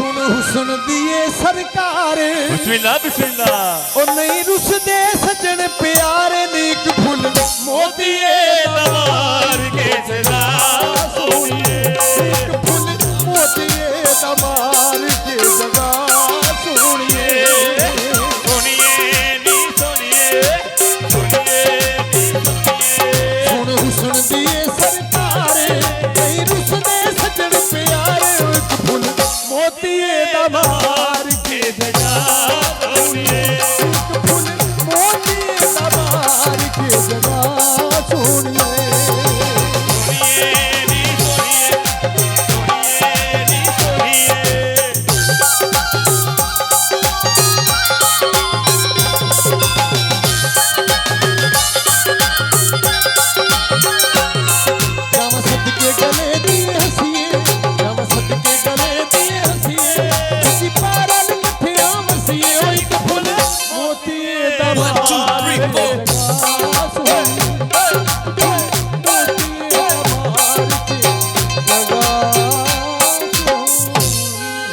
सुन हुसन दिए सरकार बिस्मिल्लाह बिस्मिल्लाह ओ नहीं रुसदे सजन प्यारे नीक फुल मोतिए दवार के सदा सोनिए नीक फुल मोतिए दवार के सदा सोनिए सोनिए नी सोनिए सुन हुसन दिए सरकार नहीं रुसदे सजन प्यारे नीक फुल मोतिए दवार